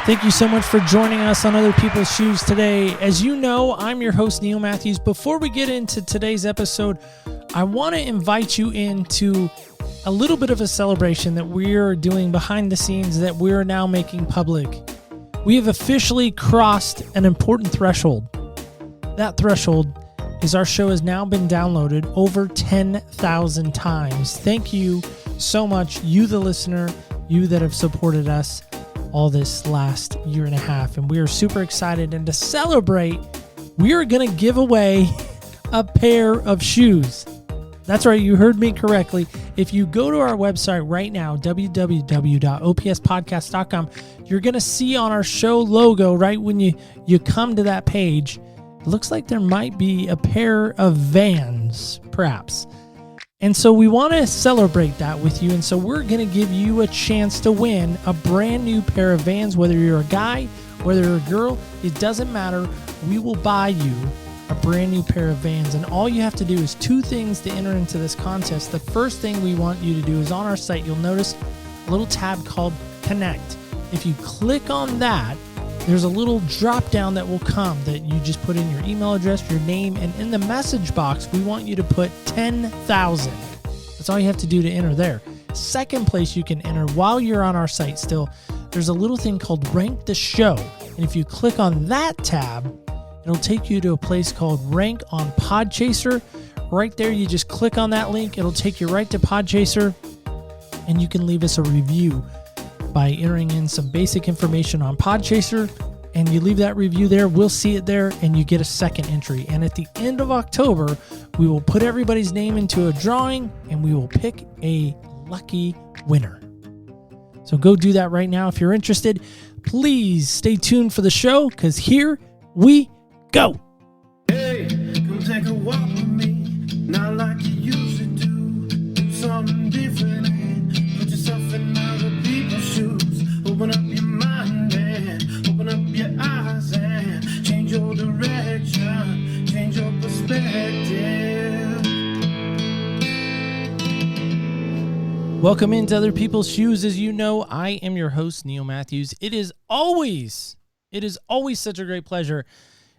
Thank you so much for joining us on Other People's Shoes today. As you know, I'm your host, Neil Matthews. Before we get into today's episode, I want to invite you into a little bit of a celebration that we're doing behind the scenes that we're now making public. We have officially crossed an important threshold. That threshold is our show has now been downloaded over 10,000 times. Thank you so much, you the listener, you that have supported us all this last year and a half. And we are super excited. And to celebrate, we are going to give away a pair of shoes. That's right, you heard me correctly. If you go to our website right now, www.opspodcast.com, you're going to see on our show logo, right when you come to that page, it looks like there might be a pair of Vans, perhaps. And so we want to celebrate that with you. And so we're going to give you a chance to win a brand new pair of Vans, whether you're a guy, whether you're a girl, it doesn't matter. We will buy you a brand new pair of Vans. And all you have to do is two things to enter into this contest. The first thing we want you to do is on our site, you'll notice a little tab called Connect. If you click on that, there's a little drop down that will come that you just put in your email address, your name, and in the message box, we want you to put 10,000. That's all you have to do to enter there. Second place you can enter while you're on our site still, there's a little thing called Rank the Show. And if you click on that tab, it'll take you to a place called Rank on Podchaser. Right there, you just click on that link. It'll take you right to Podchaser, and you can leave us a review by entering in some basic information on Podchaser, and you leave that review there. We'll see it there, and you get a second entry. And at the end of October, we will put everybody's name into a drawing, and we will pick a lucky winner. So go do that right now. If you're interested, please stay tuned for the show, because here we go. Hey, come take a walk with me, not like you used to do. Do something different and put yourself in other people's shoes. Open up your mind and open up your eyes and change your direction, change your perspective. Welcome into Other People's Shoes. As you know, I am your host, Neil Matthews. It is always such a great pleasure.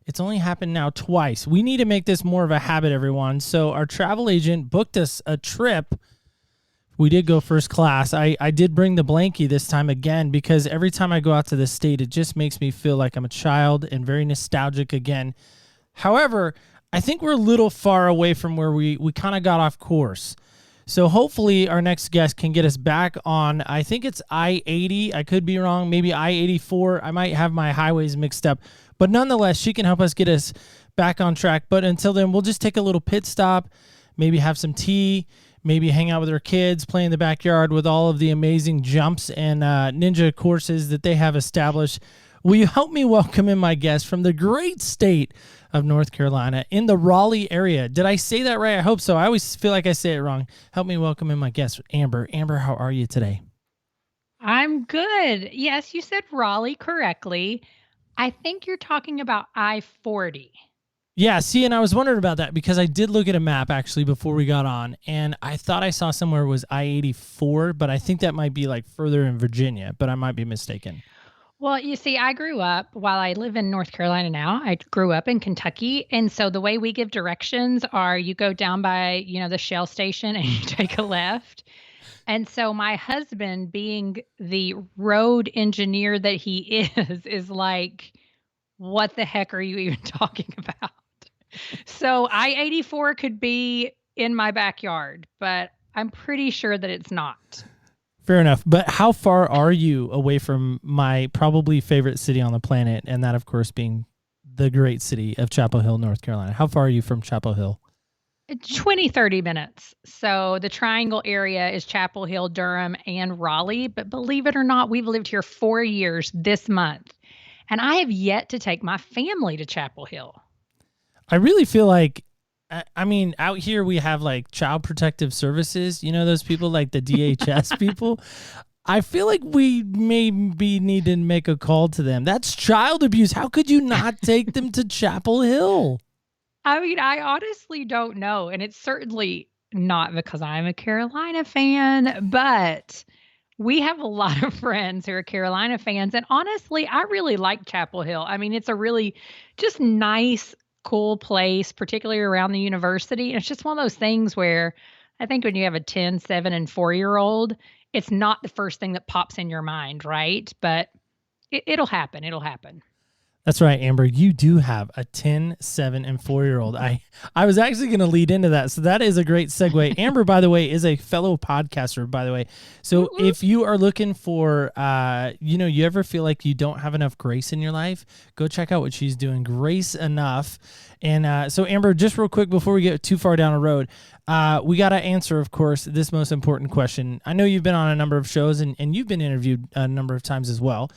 It's only happened now twice. We need to make this more of a habit, everyone. So our travel agent booked us a trip. We did go first class. I did bring the blankie this time again because every time I go out to the state, it just makes me feel like I'm a child and very nostalgic again. However, I think we're a little far away from where we kind of got off course. So hopefully our next guest can get us back on, I think it's I-80. I could be wrong. Maybe I-84. I might have my highways mixed up. But nonetheless, she can help us get us back on track. But until then, we'll just take a little pit stop, maybe have some tea, maybe hang out with our kids, play in the backyard with all of the amazing jumps and ninja courses that they have established. Will you help me welcome in my guest from the great state of North Carolina in the Raleigh area? Did I say that right? I hope so. I always feel like I say it wrong. Help me welcome in my guest, Amber. Amber, how are you today? I'm good. Yes, you said Raleigh correctly. I think you're talking about I-40. Yeah, see, and I was wondering about that because I did look at a map actually before we got on, and I thought I saw somewhere it was I-84, but I think that might be like further in Virginia, but I might be mistaken. Well, you see, I grew up, while I live in North Carolina now, I grew up in Kentucky. And so the way we give directions are you go down by, the Shell station and you take a left. And so my husband, being the road engineer that he is like, what the heck are you even talking about? So I-84 could be in my backyard, but I'm pretty sure that it's not. Fair enough. But how far are you away from my probably favorite city on the planet, and that, of course, being the great city of Chapel Hill, North Carolina? How far are you from Chapel Hill? 20, 30 minutes. So the triangle area is Chapel Hill, Durham, and Raleigh. But believe it or not, we've lived here 4 years this month. And I have yet to take my family to Chapel Hill. I really feel like, I mean, out here we have like child protective services. You know, those people like the DHS people. I feel like we maybe need to make a call to them. That's child abuse. How could you not take them to Chapel Hill? I mean, I honestly don't know. And it's certainly not because I'm a Carolina fan, but We have a lot of friends who are Carolina fans, and honestly, I really like Chapel Hill. I mean, it's a really just nice, cool place, particularly around the university. And it's just one of those things where I think when you have a 10, 7, and 4-year-old, it's not the first thing that pops in your mind, right? But it'll happen. It'll happen. That's right, Amber. You do have a 10, 7, and 4-year-old. I was actually going to lead into that. So that is a great segue. Amber, by the way, is a fellow podcaster, by the way. So if you are looking for, you ever feel like you don't have enough grace in your life, go check out what she's doing. Grace Enough. And so, Amber, just real quick before we get too far down the road, we got to answer, of course, this most important question. I know you've been on a number of shows and you've been interviewed a number of times as well.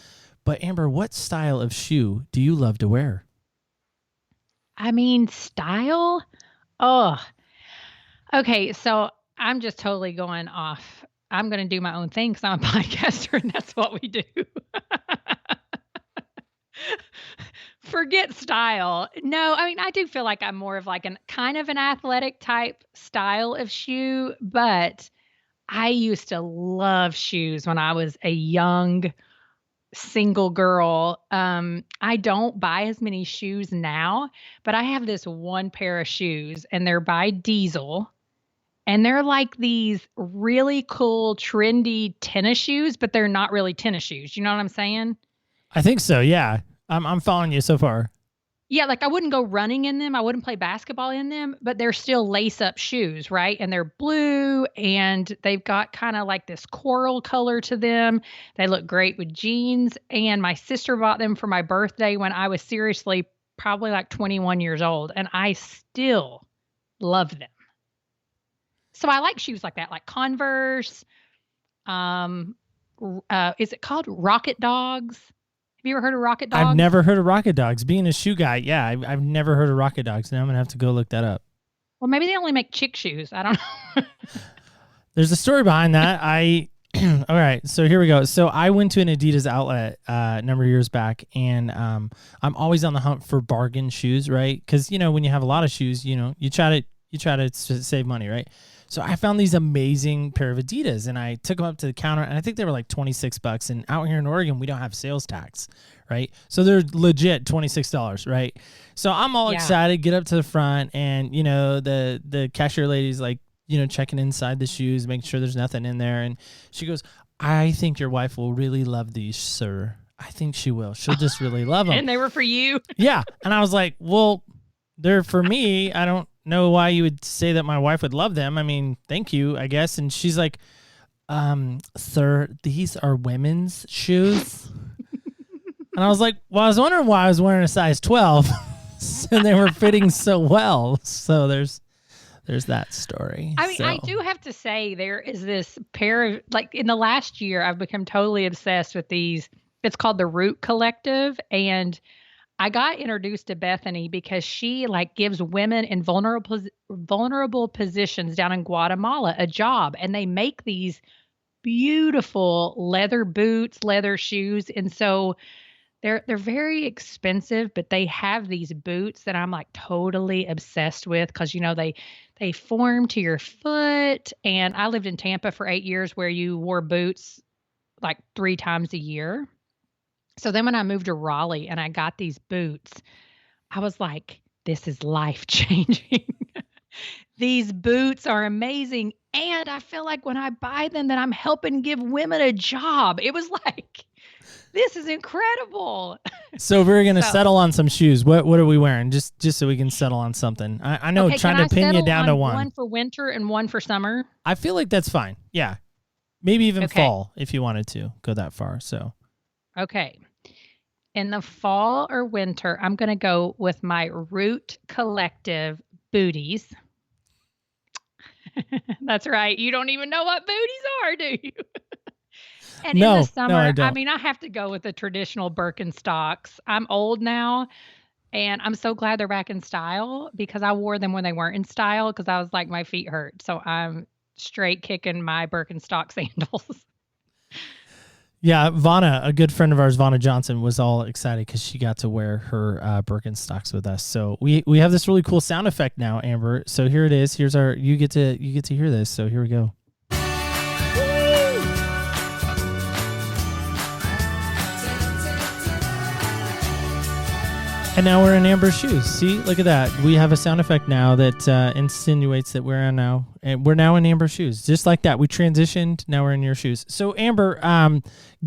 But Amber, what style of shoe do you love to wear? I mean, style? Oh, okay. So I'm just totally going off. I'm going to do my own thing because I'm a podcaster and that's what we do. Forget style. No, I mean, I do feel like I'm more of like an kind of an athletic type style of shoe, but I used to love shoes when I was a young single girl. I don't buy as many shoes now, but I have this one pair of shoes and they're by Diesel. And they're like these really cool, trendy tennis shoes, but they're not really tennis shoes. You know what I'm saying? I think so. Yeah, I'm following you so far. Yeah, like I wouldn't go running in them. I wouldn't play basketball in them, but they're still lace up shoes, right? And they're blue and they've got kind of like this coral color to them. They look great with jeans. And my sister bought them for my birthday when I was seriously probably like 21 years old. And I still love them. So I like shoes like that, like Converse. Is it called Rocket Dogs? Have you ever heard of Rocket Dogs? I've never heard of Rocket Dogs. Being a shoe guy, yeah, I've never heard of Rocket Dogs. Now I'm going to have to go look that up. Well, maybe they only make chick shoes. I don't know. There's a story behind that. All right, so here we go. So I went to an Adidas outlet a number of years back, and I'm always on the hunt for bargain shoes, right? Because, when you have a lot of shoes, you try to save money, right? So I found these amazing pair of Adidas, and I took them up to the counter, and I think they were like $26. And out here in Oregon, we don't have sales tax, right? So they're legit $26, right? So I'm all excited, get up to the front, and the cashier lady's like, checking inside the shoes, making sure there's nothing in there, and she goes, "I think your wife will really love these, sir. I think she will. She'll just really love them." And they were for you. Yeah, and I was like, "Well, they're for me. I don't know why you would say that my wife would love them. I mean, thank you, I guess." And she's like, "Sir, these are women's shoes." And I was like, "Well, I was wondering why I was wearing a size 12 and they were fitting so well." So there's that story. I mean, I do have to say there is this pair of, like, in the last year, I've become totally obsessed with these. It's called the Root Collective. And I got introduced to Bethany because she like gives women in vulnerable positions down in Guatemala a job, and they make these beautiful leather boots, leather shoes, and so they're very expensive, but they have these boots that I'm like totally obsessed with because they form to your foot. And I lived in Tampa for 8 years where you wore boots like 3 times a year. So then when I moved to Raleigh and I got these boots, I was like, this is life changing. These boots are amazing. And I feel like when I buy them, that I'm helping give women a job. It was like, this is incredible. So we're going to settle on some shoes. What are we wearing? Just so we can settle on something. I know, trying to pin you down to one. One for winter and one for summer. I feel like that's fine. Yeah. Maybe even fall if you wanted to go that far. So. Okay. In the fall or winter, I'm going to go with my Root Collective Booties. That's right. You don't even know what booties are, do you? And in the summer, I mean, I have to go with the traditional Birkenstocks. I'm old now, and I'm so glad they're back in style because I wore them when they weren't in style because I was like, my feet hurt. So I'm straight kicking my Birkenstock sandals. Yeah, Vanna, a good friend of ours, Vanna Johnson, was all excited because she got to wear her Birkenstocks with us. So we have this really cool sound effect now, Amber. So here it is. Here's our you get to hear this. So here we go. And now we're in Amber's shoes. See, look at that. We have a sound effect now that insinuates that we're now in Amber's shoes. Just like that, we transitioned. Now we're in your shoes. So Amber,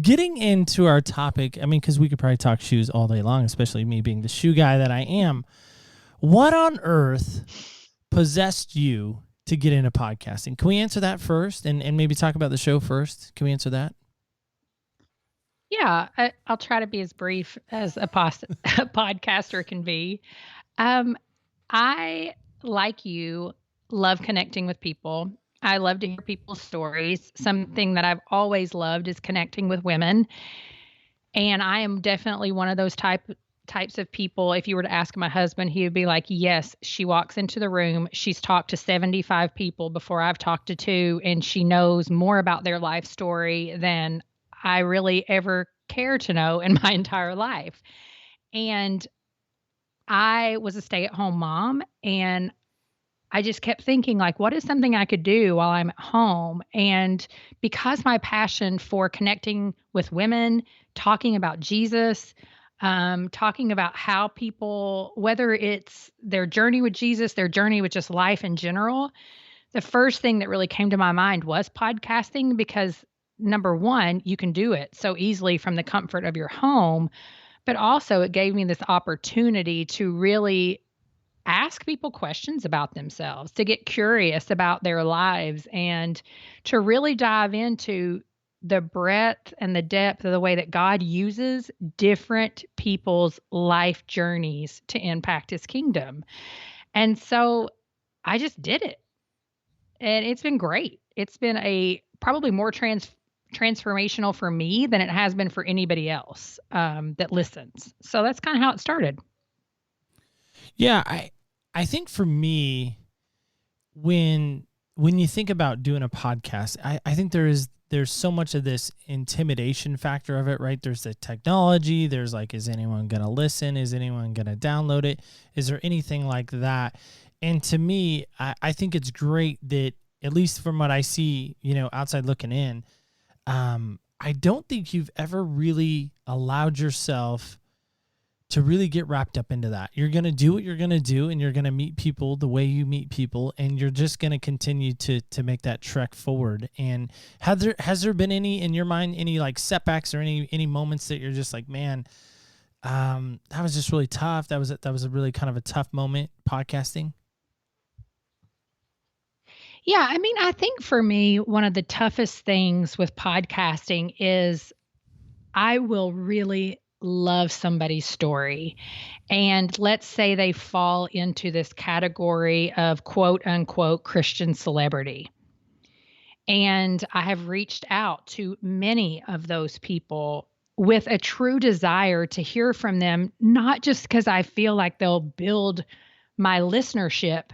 getting into our topic, I mean, because we could probably talk shoes all day long, especially me being the shoe guy that I am. What on earth possessed you to get into podcasting? Can we answer that first, and maybe talk about the show first? Can we answer that? Yeah, I'll try to be as brief as a podcaster can be. I, like you, love connecting with people. I love to hear people's stories. Something that I've always loved is connecting with women. And I am definitely one of those types of people. If you were to ask my husband, he would be like, yes, she walks into the room. She's talked to 75 people before I've talked to two, and she knows more about their life story than I really ever care to know in my entire life. And I was a stay-at-home mom, and I just kept thinking, like, what is something I could do while I'm at home? And because my passion for connecting with women, talking about Jesus, talking about how people, whether it's their journey with Jesus, their journey with just life in general, the first thing that really came to my mind was podcasting, because number one, you can do it so easily from the comfort of your home, but also it gave me this opportunity to really ask people questions about themselves, to get curious about their lives, and to really dive into the breadth and the depth of the way that God uses different people's life journeys to impact his kingdom. And so I just did it. And it's been great. It's been a probably more transformational for me than it has been for anybody else that listens. So that's kind of how it started. Yeah, I think for me, when you think about doing a podcast, I think there's so much of this intimidation factor of it, right? There's the technology. There's like, is anyone going to listen? Is anyone going to download it? Is there anything like that? And to me, I think it's great that, at least from what I see, outside looking in, I don't think you've ever really allowed yourself to really get wrapped up into that. You're going to do what you're going to do, and you're going to meet people the way you meet people, and you're just going to continue to make that trek forward. And has there been any, in your mind, any like setbacks or any moments that you're just like, man, that was just really tough. That was a really kind of a tough moment podcasting? Yeah, I mean, I think for me, one of the toughest things with podcasting is I will really love somebody's story. And let's say they fall into this category of quote unquote Christian celebrity. And I have reached out to many of those people with a true desire to hear from them, not just because I feel like they'll build my listenership,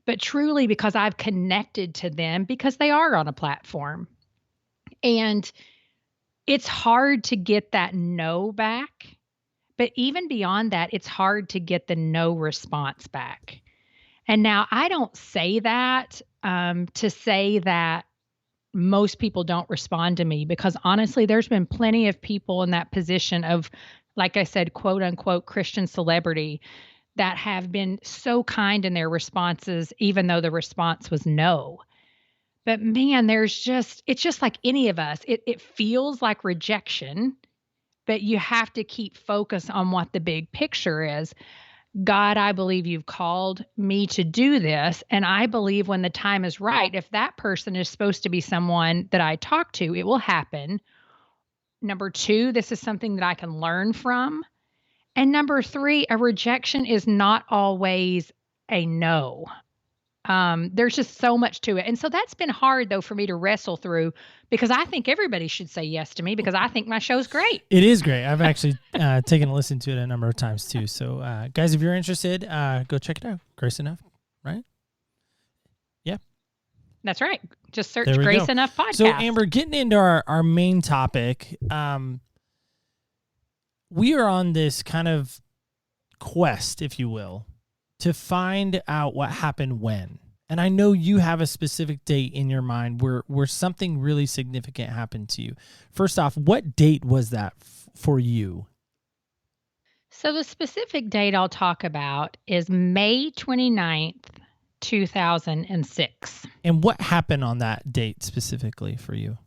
but truly because I've connected to them because they are on a platform. And it's hard to get that no back. But even beyond that, it's hard to get the no response back. And now I don't say that to say that most people don't respond to me, because honestly, there's been plenty of people in that position of, like I said, quote unquote, Christian celebrity that have been so kind in their responses, even though the response was no. But man, it's just like any of us. It feels like rejection, but you have to keep focus on what the big picture is. God, I believe you've called me to do this. And I believe when the time is right, if that person is supposed to be someone that I talk to, it will happen. Number two, this is something that I can learn from. And number three, a rejection is not always a no. There's just so much to it. And so that's been hard, though, for me to wrestle through, because I think everybody should say yes to me because I think my show's great. It is great. I've actually taken a listen to it a number of times, too. So, guys, if you're interested, go check it out. Grace Enough, right? Yeah. That's right. Just search There we Grace go. Enough Podcast. So, Amber, getting into our main topic, we are on this kind of quest, if you will, to find out what happened when. And I know you have a specific date in your mind where something really significant happened to you. First off, what date was that for you? So the specific date I'll talk about is May 29th, 2006. And what happened on that date specifically for you?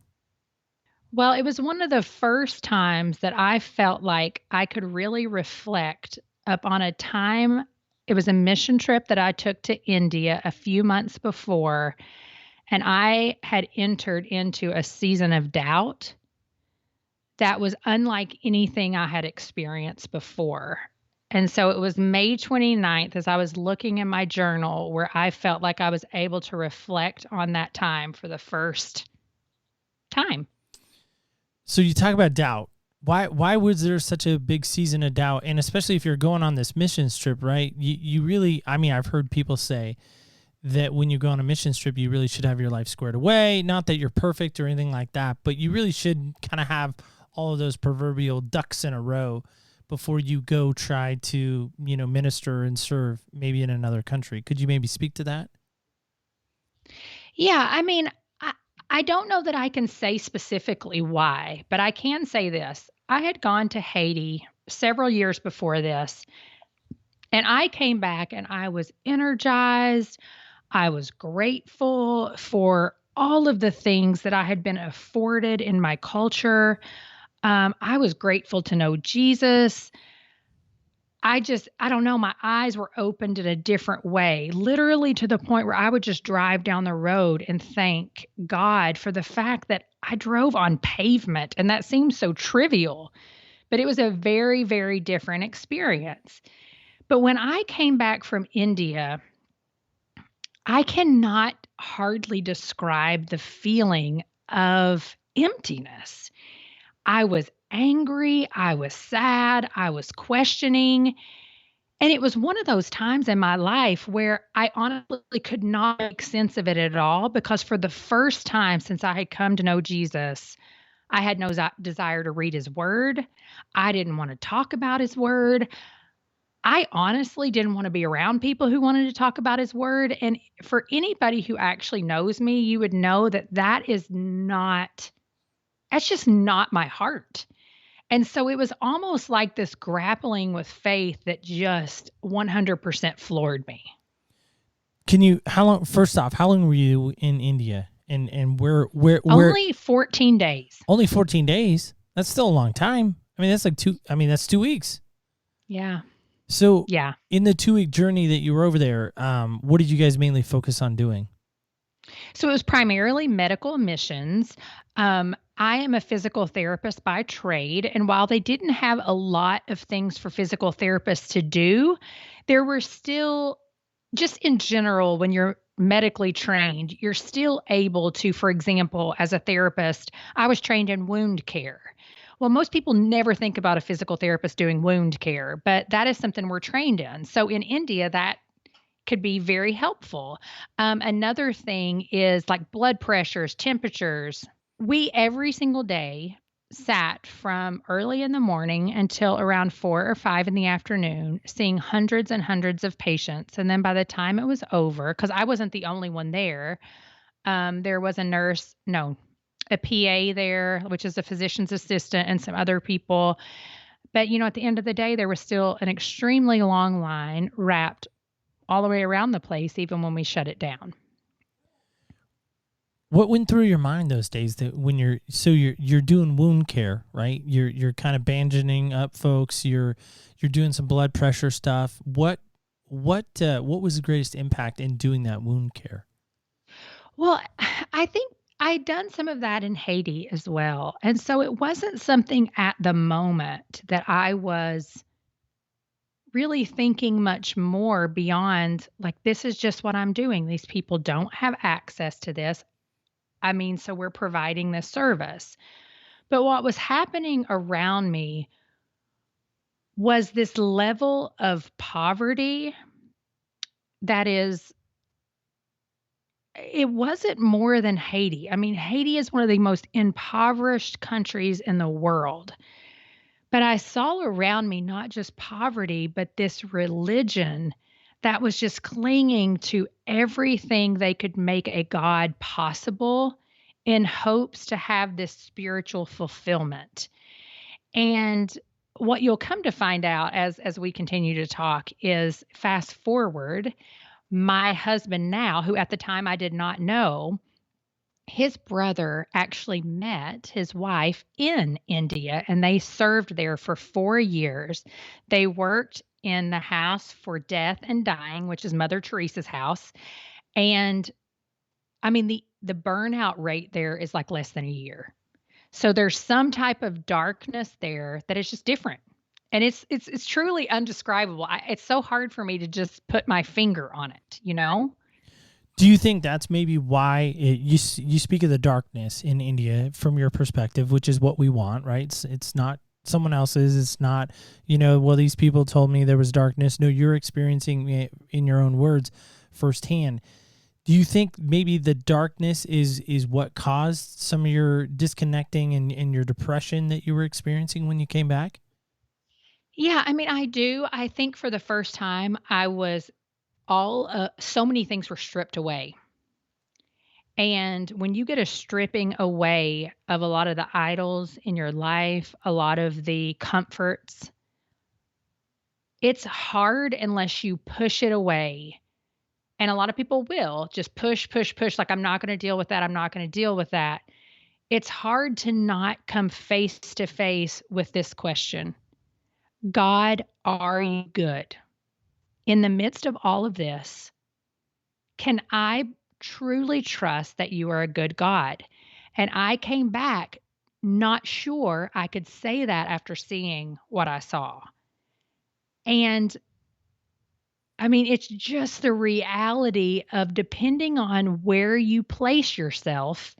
Well, it was one of the first times that I felt like I could really reflect upon a time. It was a mission trip that I took to India a few months before, and I had entered into a season of doubt that was unlike anything I had experienced before. And so it was May 29th as I was looking in my journal where I felt like I was able to reflect on that time for the first time. So you talk about doubt. Why was there such a big season of doubt? And especially if you're going on this mission trip, right? You really, I mean, I've heard people say that when you go on a mission trip, you really should have your life squared away. Not that you're perfect or anything like that, but you really should kind of have all of those proverbial ducks in a row before you go try to, minister and serve maybe in another country. Could you maybe speak to that? Yeah, I mean, I don't know that I can say specifically why, but I can say this. I had gone to Haiti several years before this, and I came back and I was energized. I was grateful for all of the things that I had been afforded in my culture. I was grateful to know Jesus. I don't know, my eyes were opened in a different way, literally to the point where I would just drive down the road and thank God for the fact that I drove on pavement. And that seems so trivial, but it was a very, very different experience. But when I came back from India, I cannot hardly describe the feeling of emptiness. I was angry, I was sad, I was questioning. And it was one of those times in my life where I honestly could not make sense of it at all because for the first time since I had come to know Jesus, I had no desire to read his word. I didn't want to talk about his word. I honestly didn't want to be around people who wanted to talk about his word. And for anybody who actually knows me, you would know that that's just not my heart. And so it was almost like this grappling with faith that just 100% floored me. First off, how long were you in India? And where Only 14 days. only 14 days? That's still a long time. I mean, that's 2 weeks. Yeah. So Yeah. in the 2-week journey that you were over there, what did you guys mainly focus on doing? So it was primarily medical missions. I am a physical therapist by trade. And while they didn't have a lot of things for physical therapists to do, there were still, just in general, when you're medically trained, you're still able to, for example, as a therapist, I was trained in wound care. Well, most people never think about a physical therapist doing wound care, but that is something we're trained in. So in India, that could be very helpful. Another thing is like blood pressures, temperatures. We every single day sat from early in the morning until around 4 or 5 in the afternoon, seeing hundreds and hundreds of patients. And then by the time it was over, because I wasn't the only one there was a nurse, no, a PA there, which is a physician's assistant, and some other people. But, at the end of the day, there was still an extremely long line wrapped all the way around the place, even when we shut it down. What went through your mind those days that when you're doing wound care, right? You're kind of bandaging up folks. You're doing some blood pressure stuff. What was the greatest impact in doing that wound care? Well, I think I'd done some of that in Haiti as well. And so it wasn't something at the moment that I was really thinking much more beyond, like, this is just what I'm doing. These people don't have access to this. I mean, so we're providing this service. But what was happening around me was this level of poverty that is, it wasn't more than Haiti. I mean, Haiti is one of the most impoverished countries in the world. But I saw around me not just poverty, but this religion that was just clinging to everything they could make a God possible in hopes to have this spiritual fulfillment. And what you'll come to find out as we continue to talk is fast forward, my husband now, who at the time I did not know, his brother actually met his wife in India and they served there for 4 years. They worked in the house for death and dying, which is Mother Teresa's house. And I mean the burnout rate there is like less than a year. So there's some type of darkness there that is just different. And it's truly undescribable. It's so hard for me to just put my finger on it, you know? Do you think that's maybe why you speak of the darkness in India from your perspective, which is what we want, right? It's not someone else's. It's not, well, these people told me there was darkness. No, you're experiencing it in your own words firsthand. Do you think maybe the darkness is what caused some of your disconnecting and your depression that you were experiencing when you came back? Yeah, I mean, I do. I think for the first time, I was so many things were stripped away. And when you get a stripping away of a lot of the idols in your life, a lot of the comforts, it's hard unless you push it away. And a lot of people will just push, push, push, like, I'm not going to deal with that. I'm not going to deal with that. It's hard to not come face to face with this question: God, are you good? In the midst of all of this, can I truly trust that you are a good God? And I came back not sure I could say that after seeing what I saw. And I mean, it's just the reality of depending on where you place yourself,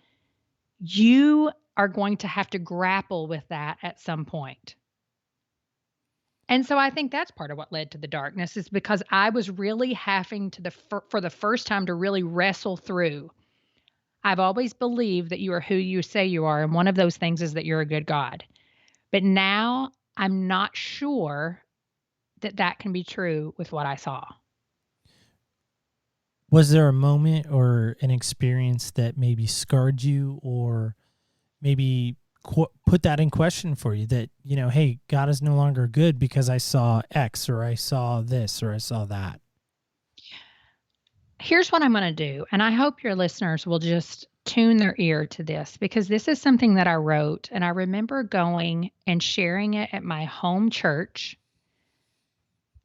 you are going to have to grapple with that at some point. And so I think that's part of what led to the darkness is because I was really having to for the first time to really wrestle through. I've always believed that you are who you say you are, and one of those things is that you're a good God. But now I'm not sure that that can be true with what I saw. Was there a moment or an experience that maybe scarred you or maybe put that in question for you that, hey, God is no longer good because I saw X or I saw this or I saw that? Here's what I'm going to do, and I hope your listeners will just tune their ear to this because this is something that I wrote, and I remember going and sharing it at my home church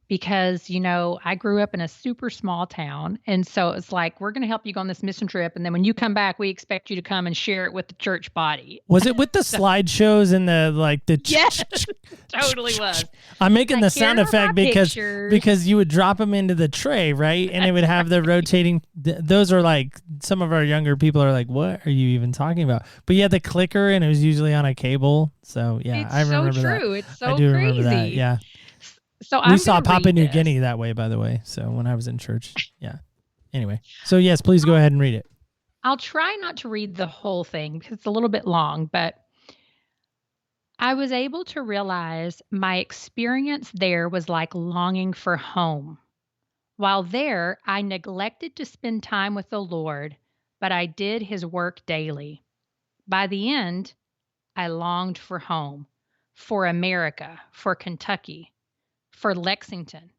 because, I grew up in a super small town. And so it's like, we're going to help you go on this mission trip. And then when you come back, we expect you to come and share it with the church body. Was it with the slideshows and the Yes, totally was. I'm making the sound effect because pictures. you would drop them into the tray, right? And it would have the rotating. Those are like, some of our younger people are like, what are you even talking about? But you had the clicker and it was usually on a cable. So yeah, It's I remember so that. true. It's so I do crazy. remember that. Yeah. So we saw Papua New Guinea that way, by the way. So when I was in church, yeah. Anyway, so yes, please go ahead and read it. I'll try not to read the whole thing because it's a little bit long, but I was able to realize my experience there was like longing for home. While there, I neglected to spend time with the Lord, but I did his work daily. By the end, I longed for home, for America, for Kentucky, for Lexington,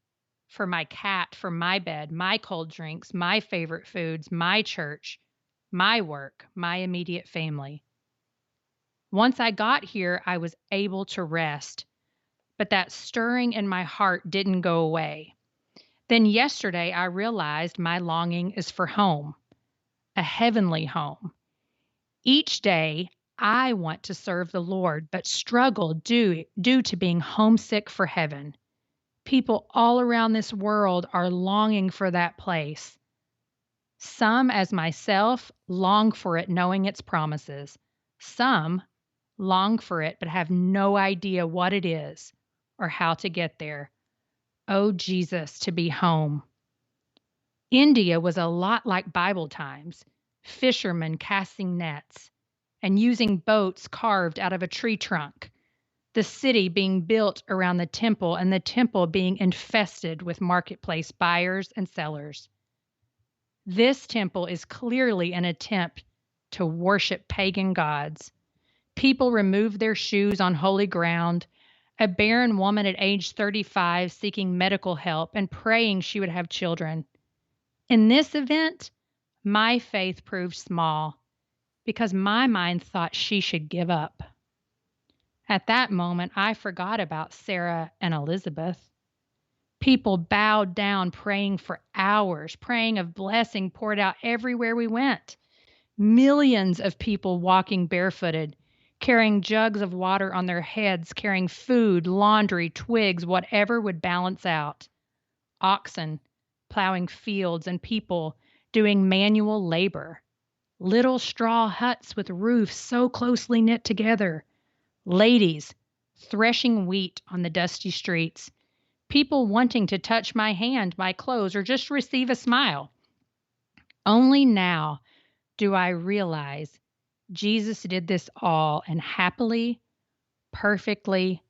for my cat, for my bed, my cold drinks, my favorite foods, my church, my work, my immediate family. Once I got here, I was able to rest, but that stirring in my heart didn't go away. Then yesterday, I realized my longing is for home, a heavenly home. Each day, I want to serve the Lord, but struggle due to being homesick for heaven. People all around this world are longing for that place. Some, as myself, long for it knowing its promises. Some long for it but have no idea what it is or how to get there. Oh, Jesus, to be home. India was a lot like Bible times, fishermen casting nets and using boats carved out of a tree trunk. The city being built around the temple and the temple being infested with marketplace buyers and sellers. This temple is clearly an attempt to worship pagan gods. People remove their shoes on holy ground a barren woman at age 35 seeking medical help and praying she would have children. In this event, my faith proved small because my mind thought she should give up. At that moment, I forgot about Sarah and Elizabeth. People bowed down, praying for hours, praying of blessing poured out everywhere we went. Millions of people walking barefooted, carrying jugs of water on their heads, carrying food, laundry, twigs, whatever would balance out. Oxen plowing fields and people doing manual labor. Little straw huts with roofs so closely knit together. Ladies threshing wheat on the dusty streets. People wanting to touch my hand, my clothes, or just receive a smile. Only now do I realize Jesus did this all and happily, perfectly,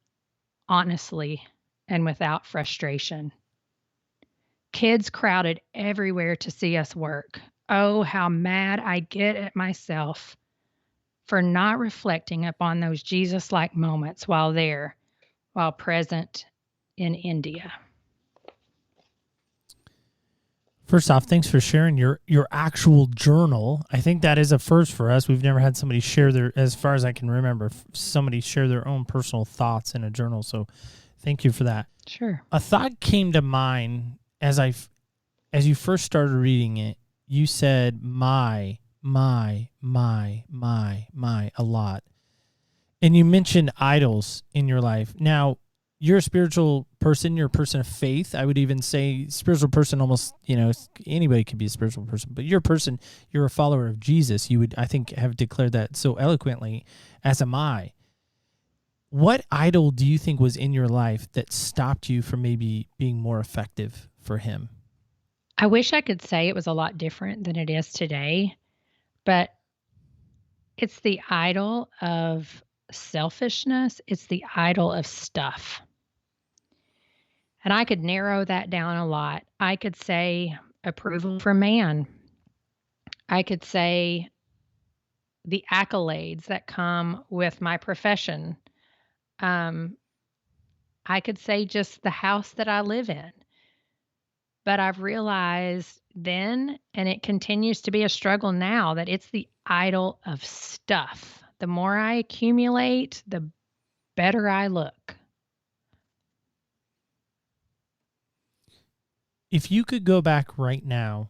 honestly, and without frustration. Kids crowded everywhere to see us work. Oh, how mad I get at myself for not reflecting upon those Jesus like moments while there, while present in India. First off, thanks for sharing your actual journal. I think that is a first for us. We've never had somebody share their, as far as I can remember, somebody share their own personal thoughts in a journal. So thank you for that. Sure. A thought came to mind as you first started reading it. You said my a lot. And you mentioned idols in your life. Now, you're a spiritual person. You're a person of faith. I would even say spiritual person almost, anybody could be a spiritual person. But you're a person, you're a follower of Jesus. You would, I think, have declared that so eloquently, as am I. What idol do you think was in your life that stopped you from maybe being more effective for him? I wish I could say it was a lot different than it is today, but it's the idol of selfishness. It's the idol of stuff. And I could narrow that down a lot. I could say approval from man. I could say the accolades that come with my profession. I could say just the house that I live in. But I've realized then, and it continues to be a struggle now, that it's the idol of stuff. The more I accumulate, the better I look. If you could go back right now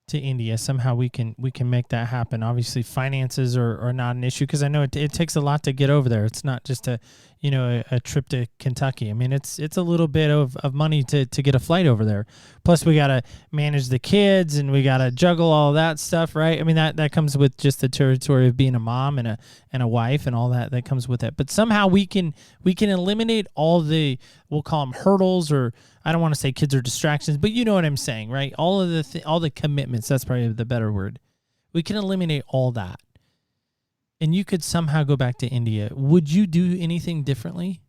to India, somehow we can make that happen. Obviously, finances are not an issue because I know it takes a lot to get over there. It's not just a trip to Kentucky. I mean, it's a little bit of money to get a flight over there. Plus, we got to manage the kids and we got to juggle all that stuff, right? I mean, that comes with just the territory of being a mom and a wife and all that comes with it. But somehow we can eliminate all the, we'll call them hurdles, or I don't want to say kids are distractions, but you know what I'm saying, right? All of all the commitments, that's probably the better word. We can eliminate all that. And you could somehow go back to India. Would you do anything differently?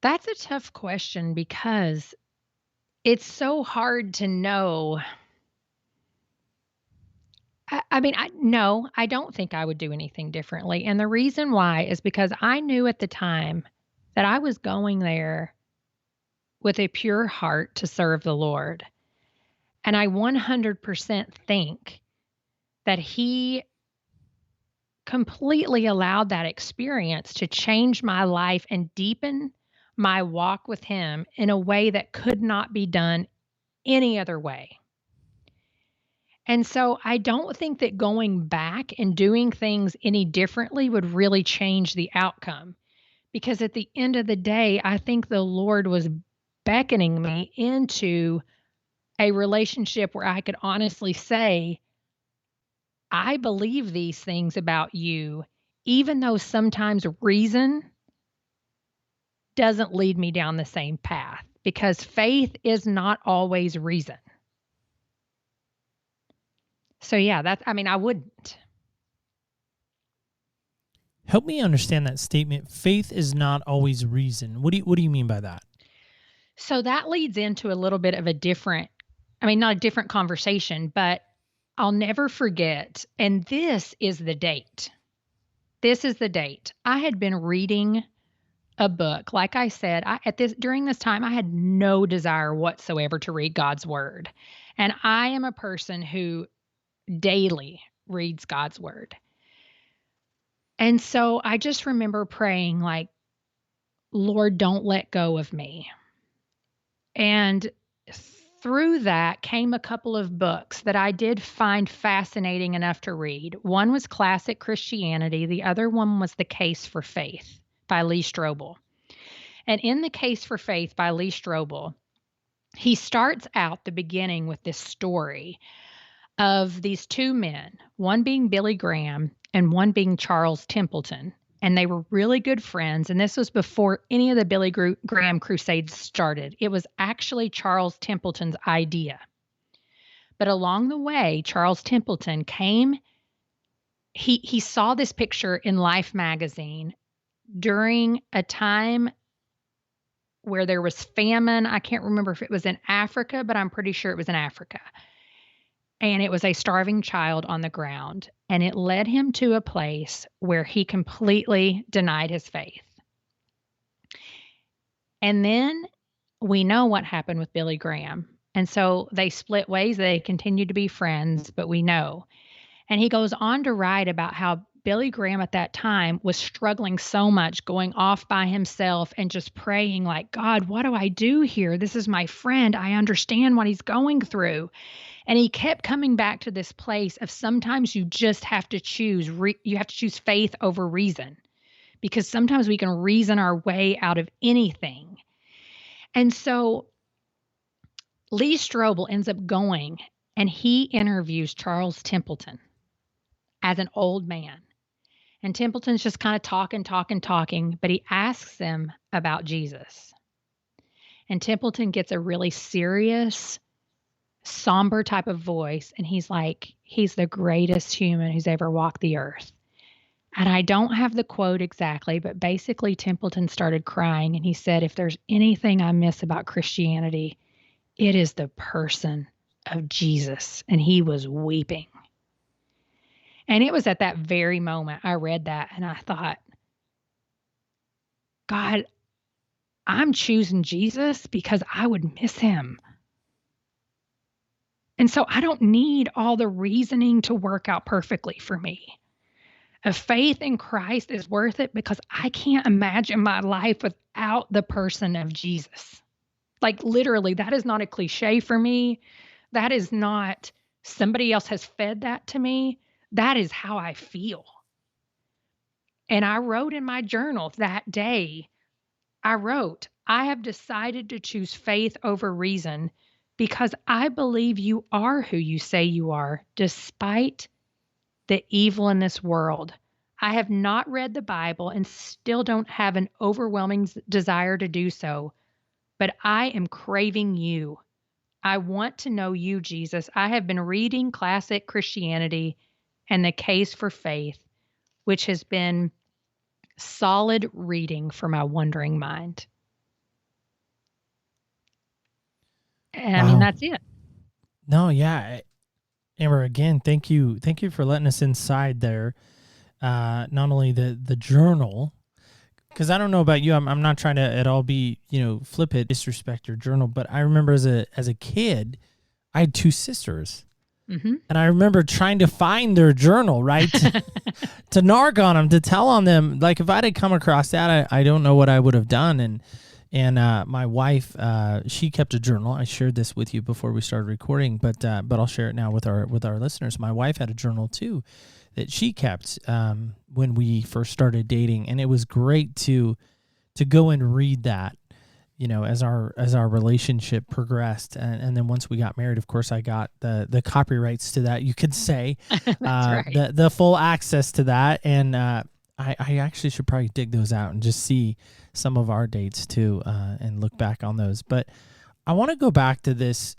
That's a tough question because it's so hard to know. No, I don't think I would do anything differently. And the reason why is because I knew at the time that I was going there with a pure heart to serve the Lord. And I 100% think that He completely allowed that experience to change my life and deepen my walk with Him in a way that could not be done any other way. And so I don't think that going back and doing things any differently would really change the outcome. Because at the end of the day, I think the Lord was beckoning me into a relationship where I could honestly say, I believe these things about you, even though sometimes reason doesn't lead me down the same path, because faith is not always reason. So yeah, I wouldn't. Help me understand that statement. Faith is not always reason. What do you mean by that? So that leads into a little bit of not a different conversation, but I'll never forget, and this is the date. This is the date. I had been reading a book. Like I said, during this time, I had no desire whatsoever to read God's word. And I am a person who daily reads God's word. And so I just remember praying like, Lord, don't let go of me. And through that came a couple of books that I did find fascinating enough to read. One was Classic Christianity. The other one was The Case for Faith by Lee Strobel. And in The Case for Faith by Lee Strobel, he starts out the beginning with this story of these two men, one being Billy Graham and one being Charles Templeton. And they were really good friends. And this was before any of the Billy Graham crusades started. It was actually Charles Templeton's idea. But along the way, Charles Templeton came, he saw this picture in Life magazine during a time where there was famine. I can't remember if it was in Africa, but I'm pretty sure it was in Africa. And it was a starving child on the ground. And it led him to a place where he completely denied his faith. And then we know what happened with Billy Graham. And so they split ways. They continued to be friends, but we know. And he goes on to write about how Billy Graham at that time was struggling so much, going off by himself and just praying like, God, what do I do here? This is my friend. I understand what he's going through. And he kept coming back to this place of sometimes you just have to choose. You have to choose faith over reason, because sometimes we can reason our way out of anything. And so Lee Strobel ends up going and he interviews Charles Templeton as an old man. And Templeton's just kind of talking, but he asks him about Jesus. And Templeton gets a really serious, somber type of voice. And he's like, he's the greatest human who's ever walked the earth. And I don't have the quote exactly, but basically Templeton started crying. And he said, if there's anything I miss about Christianity, it is the person of Jesus. And he was weeping. And it was at that very moment I read that and I thought, God, I'm choosing Jesus because I would miss him. And so I don't need all the reasoning to work out perfectly for me. A faith in Christ is worth it because I can't imagine my life without the person of Jesus. Like literally, that is not a cliche for me. That is not somebody else has fed that to me. That is how I feel. And I wrote in my journal that day, I have decided to choose faith over reason because I believe you are who you say you are, despite the evil in this world. I have not read the Bible and still don't have an overwhelming desire to do so, but I am craving you. I want to know you, Jesus. I have been reading classic Christianity and The Case for Faith, which has been solid reading for my wandering mind. And I mean, that's it. No, yeah. Amber, again, thank you for letting us inside there. Not only the journal, because I don't know about you, I'm not trying to at all be flippant, disrespect your journal, but I remember as a kid, I had two sisters. Mm-hmm. And I remember trying to find their journal, right? To narc on them, to tell on them. Like if I had come across that, I don't know what I would have done. And my wife, she kept a journal. I shared this with you before we started recording, but I'll share it now with our listeners. My wife had a journal too that she kept when we first started dating, and it was great to go and read that. As our relationship progressed, and then once we got married, of course, I got the copyrights to that, you could say, right. the full access to that, and I actually should probably dig those out and just see some of our dates too, and look back on those. But I want to go back to this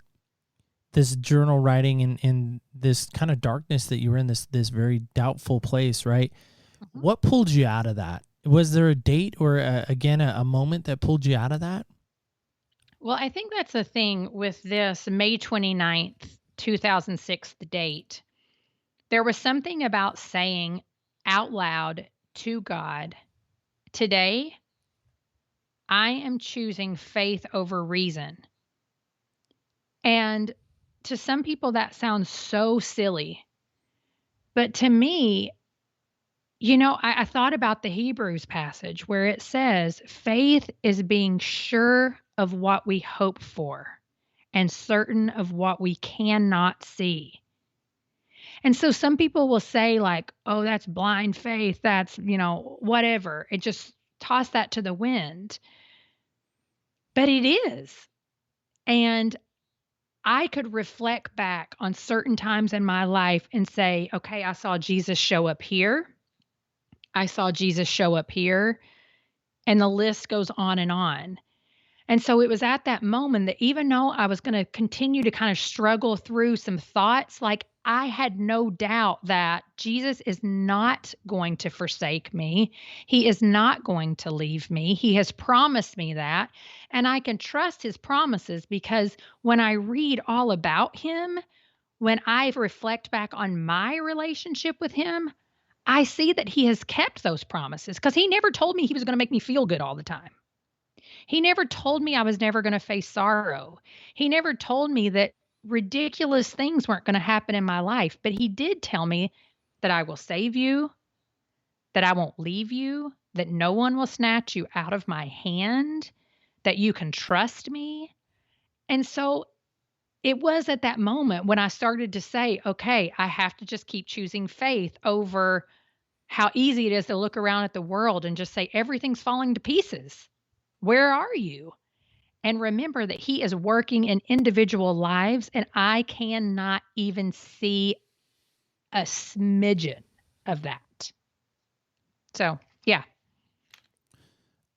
journal writing and this kind of darkness that you were in, this very doubtful place, right? Mm-hmm. What pulled you out of that? Was there a date or, a moment that pulled you out of that? Well, I think that's the thing with this May 29th, 2006, the date. There was something about saying out loud to God, today I am choosing faith over reason. And to some people, that sounds so silly. But to me, I thought about the Hebrews passage where it says, faith is being sure of what we hope for and certain of what we cannot see. And so some people will say, like, oh, that's blind faith. That's, whatever. It just toss that to the wind. But it is. And I could reflect back on certain times in my life and say, okay, I saw Jesus show up here. I saw Jesus show up here. And the list goes on and on. And so it was at that moment that even though I was going to continue to kind of struggle through some thoughts, like I had no doubt that Jesus is not going to forsake me. He is not going to leave me. He has promised me that. And I can trust his promises because when I read all about him, when I reflect back on my relationship with him, I see that he has kept those promises because he never told me he was going to make me feel good all the time. He never told me I was never going to face sorrow. He never told me that ridiculous things weren't going to happen in my life, but he did tell me that I will save you, that I won't leave you, that no one will snatch you out of my hand, that you can trust me. And so it was at that moment when I started to say, okay, I have to just keep choosing faith over how easy it is to look around at the world and just say, everything's falling to pieces. Where are you? And remember that he is working in individual lives, and I cannot even see a smidgen of that. So, yeah.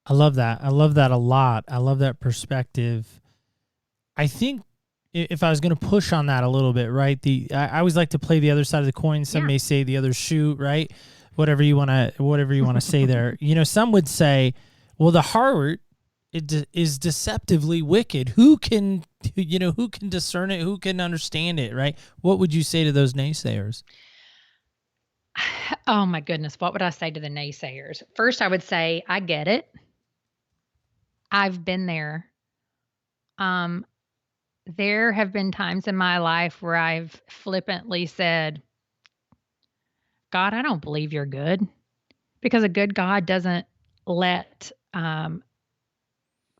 I love that. I love that a lot. I love that perspective. I think if I was going to push on that a little bit, right? I always like to play the other side of the coin. Some may say the other shoe, right? Whatever you want to say there. Some would say, well, the heart is deceptively wicked. Who can discern it? Who can understand it, right? What would you say to those naysayers? Oh my goodness, what would I say to the naysayers? First, I would say, I get it. I've been there. There have been times in my life where I've flippantly said, God, I don't believe you're good, because a good God doesn't let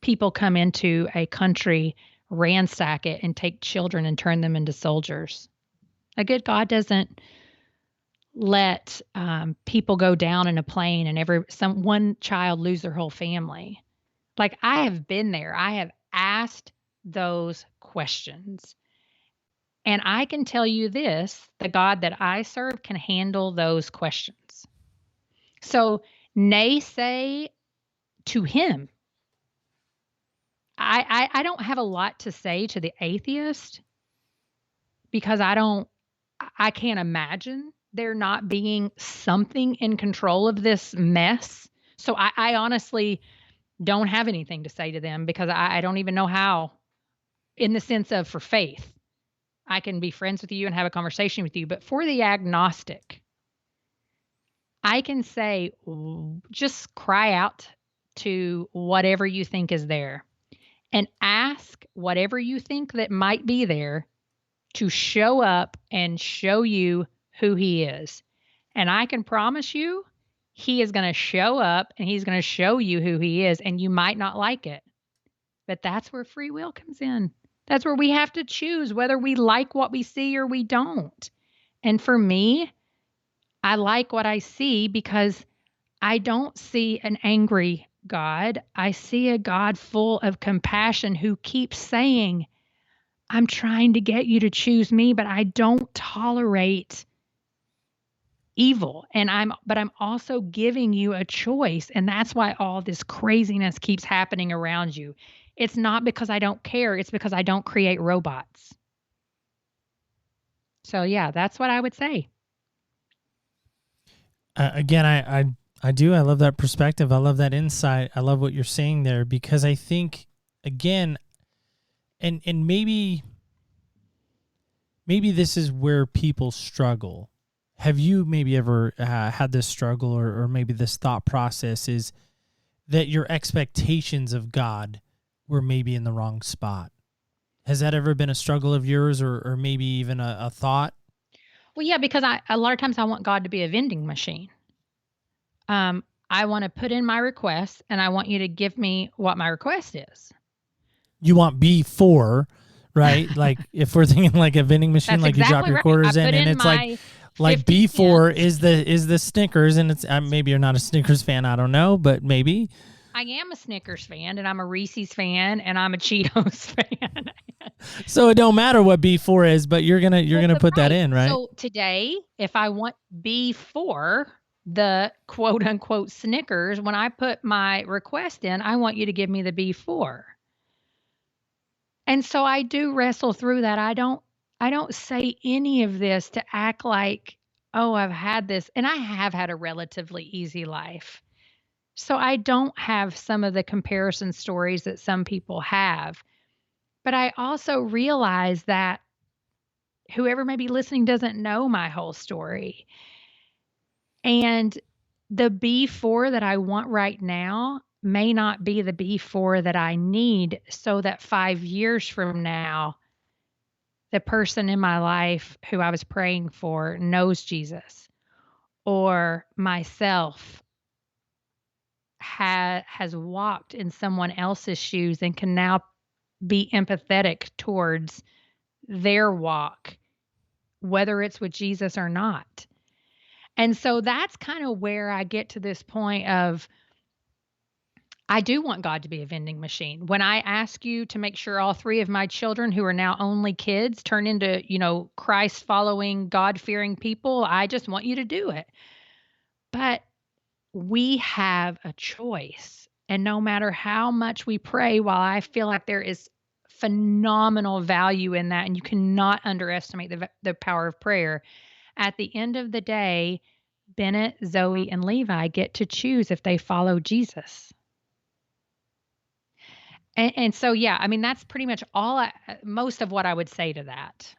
people come into a country, ransack it, and take children and turn them into soldiers. A good God doesn't let people go down in a plane and one child lose their whole family. Like, I have been there. I have asked those questions. And I can tell you this, the God that I serve can handle those questions. So naysay to him. I don't have a lot to say to the atheist because I can't imagine there not being something in control of this mess. So I honestly don't have anything to say to them because I don't even know how, in the sense of for faith. I can be friends with you and have a conversation with you. But for the agnostic, I can say, just cry out to whatever you think is there and ask whatever you think that might be there to show up and show you who he is. And I can promise you, he is going to show up and he's going to show you who he is, and you might not like it. But that's where free will comes in. That's where we have to choose whether we like what we see or we don't. And for me, I like what I see because I don't see an angry God. I see a God full of compassion who keeps saying, I'm trying to get you to choose me, but I don't tolerate evil. But I'm also giving you a choice. And that's why all this craziness keeps happening around you. It's not because I don't care. It's because I don't create robots. So yeah, that's what I would say. Again, I do. I love that perspective. I love that insight. I love what you're saying there because I think, again, and maybe this is where people struggle, have you maybe ever had this struggle or maybe this thought process is that your expectations of God were maybe in the wrong spot? Has that ever been a struggle of yours or maybe even a thought? Well, yeah, because a lot of times I want God to be a vending machine. I want to put in my request and I want you to give me what my request is. You want B4, right? Like if we're thinking like a vending machine, That's like you drop exactly your right. I quarters in put and in it's like my like 50 B4 cents. is the Snickers, and it's maybe you're not a Snickers fan, I don't know, but maybe. I am a Snickers fan, and I'm a Reese's fan, and I'm a Cheetos fan. So it don't matter what B4 is, but you're gonna put that in, right? So today, if I want B4, the quote unquote Snickers, when I put my request in, I want you to give me the B4. And so I do wrestle through that. I don't say any of this to act like, oh, I've had this, and I have had a relatively easy life. So I don't have some of the comparison stories that some people have. But I also realize that whoever may be listening doesn't know my whole story. And the B4 that I want right now may not be the B4 that I need so that 5 years from now, the person in my life who I was praying for knows Jesus, or myself has walked in someone else's shoes and can now be empathetic towards their walk, whether it's with Jesus or not. And so that's kind of where I get to this point of I do want God to be a vending machine. When I ask you to make sure all three of my children who are now only kids turn into, Christ following, God fearing people, I just want you to do it. But we have a choice. And no matter how much we pray, while I feel like there is phenomenal value in that, and you cannot underestimate the power of prayer, at the end of the day, Bennett, Zoe, and Levi get to choose if they follow Jesus. And so, yeah, I mean, that's pretty much most of what I would say to that.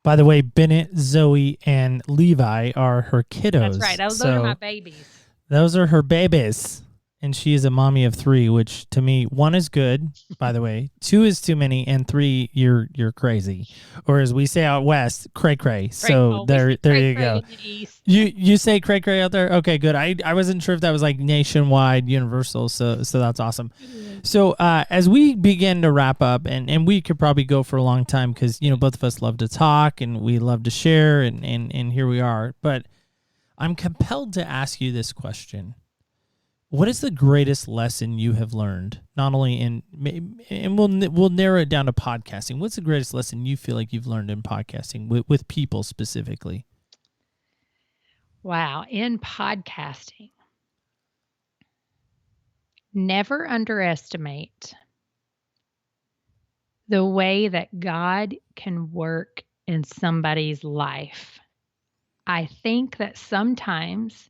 By the way, Bennett, Zoe, and Levi are her kiddos. That's right. Those are my babies. Those are her babies. And she is a mommy of 3, which to me, 1 is good, by the way. 2 is too many, and 3, you're crazy. Or as we say out west, cray cray. So there you go. You say cray cray out there? Okay, good. I wasn't sure if that was like nationwide, universal. So that's awesome. So as we begin to wrap up, and we could probably go for a long time because both of us love to talk and we love to share, and here we are. But I'm compelled to ask you this question. What is the greatest lesson you have learned? Not only and we'll narrow it down to podcasting. What's the greatest lesson you feel like you've learned in podcasting with people specifically? Wow, in podcasting, never underestimate the way that God can work in somebody's life. I think that sometimes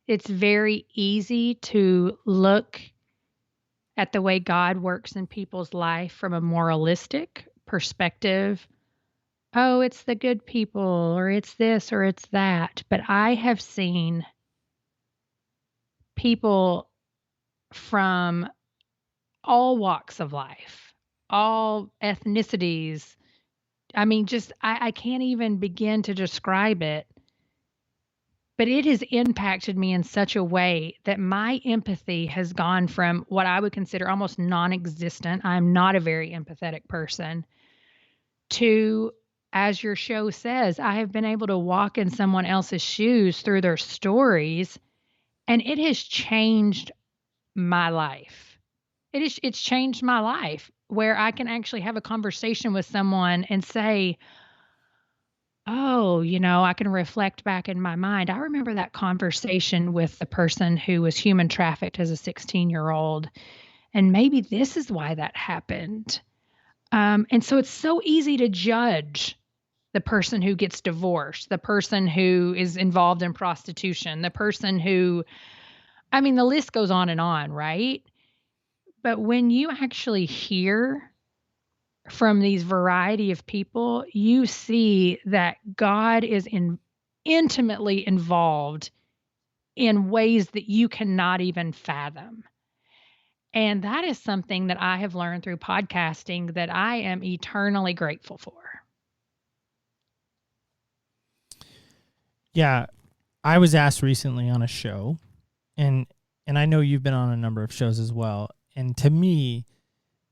it's very easy to look at the way God works in people's life from a moralistic perspective. Oh, it's the good people, or it's this, or it's that. But I have seen people from all walks of life, all ethnicities. I mean, I can't even begin to describe it. But it has impacted me in such a way that my empathy has gone from what I would consider almost non-existent. I'm not a very empathetic person to, as your show says, I have been able to walk in someone else's shoes through their stories, and it has changed my life. It's changed my life where I can actually have a conversation with someone and say, oh, I can reflect back in my mind. I remember that conversation with the person who was human trafficked as a 16-year-old, and maybe this is why that happened. And so it's so easy to judge the person who gets divorced, the person who is involved in prostitution, the person who, I mean, the list goes on and on, right? But when you actually hear from these variety of people, you see that God is intimately involved in ways that you cannot even fathom. And that is something that I have learned through podcasting that I am eternally grateful for. Yeah, I was asked recently on a show, and I know you've been on a number of shows as well. And to me,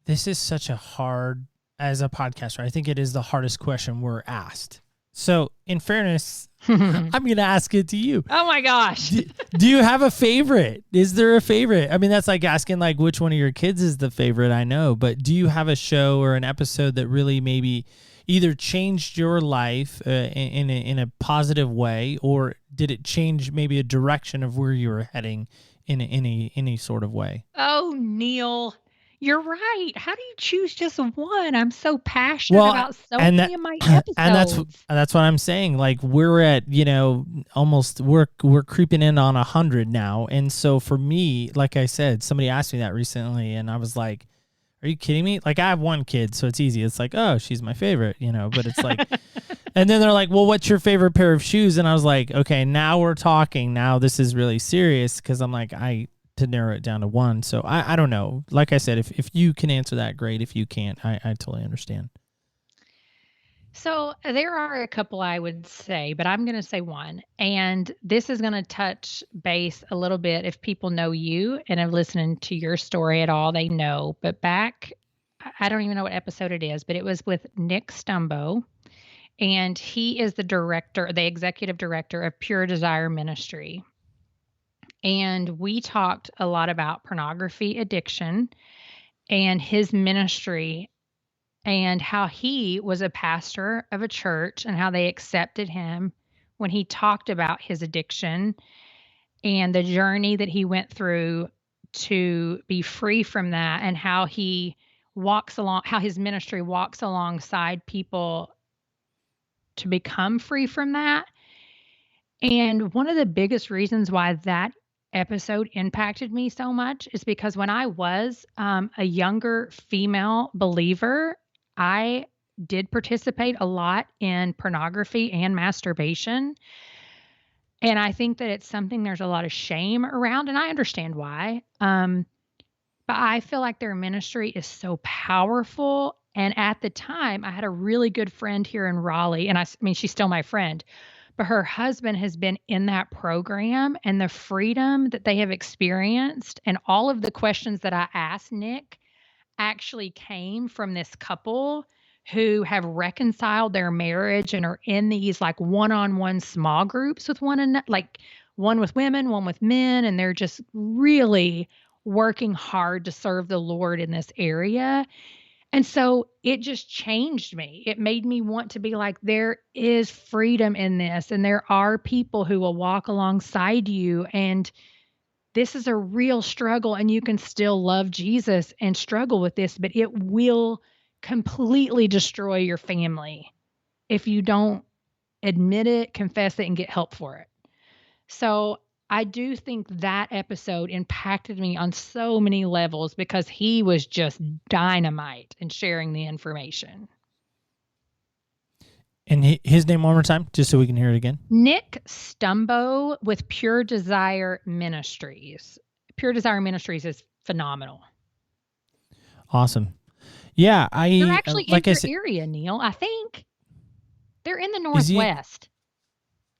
this is such a hard, as a podcaster, I think it is the hardest question we're asked. So, in fairness, I'm going to ask it to you. Oh my gosh. Do you have a favorite? Is there a favorite? I mean, that's like asking like which one of your kids is the favorite, I know, but do you have a show or an episode that really maybe either changed your life in a positive way, or did it change maybe a direction of where you were heading in any sort of way? Oh, Neil, you're right. How do you choose just one? I'm so passionate about so many of my episodes. And that's what I'm saying. Like we're at, almost we're creeping in on 100 now. And so for me, like I said, somebody asked me that recently and I was like, are you kidding me? Like I have one kid, so it's easy. It's like, oh, she's my favorite, but it's like, and then they're like, well, what's your favorite pair of shoes? And I was like, okay, now we're talking. Now this is really serious. Cause I'm like, to narrow it down to one. So I don't know. Like I said, if you can answer that, great. If you can't, I totally understand. So there are a couple I would say, but I'm going to say one. And this is going to touch base a little bit. If people know you and have listened to your story at all, they know. But back, I don't even know what episode it is, but it was with Nick Stumbo. And he is the executive director of Pure Desire Ministry. And we talked a lot about pornography addiction and his ministry and how he was a pastor of a church and how they accepted him when he talked about his addiction and the journey that he went through to be free from that, and how how his ministry walks alongside people to become free from that. And one of the biggest reasons why that episode impacted me so much is because when I was a younger female believer, I did participate a lot in pornography and masturbation. And I think that it's something there's a lot of shame around, and I understand why. But I feel like their ministry is so powerful. And at the time, I had a really good friend here in Raleigh, and I mean, she's still my friend, but her husband has been in that program, and the freedom that they have experienced and all of the questions that I asked Nick actually came from this couple who have reconciled their marriage and are in these like one-on-one small groups with one another, like one with women, one with men, and they're just really working hard to serve the Lord in this area. And so it just changed me. It made me want to be like, there is freedom in this, and there are people who will walk alongside you, and this is a real struggle, and you can still love Jesus and struggle with this, but it will completely destroy your family if you don't admit it, confess it, and get help for it. So I do think that episode impacted me on so many levels because he was just dynamite in sharing the information. And his name one more time, just so we can hear it again. Nick Stumbo with Pure Desire Ministries. Pure Desire Ministries is phenomenal. Awesome. Yeah, they're actually in your area, Neil. I think they're in the Northwest.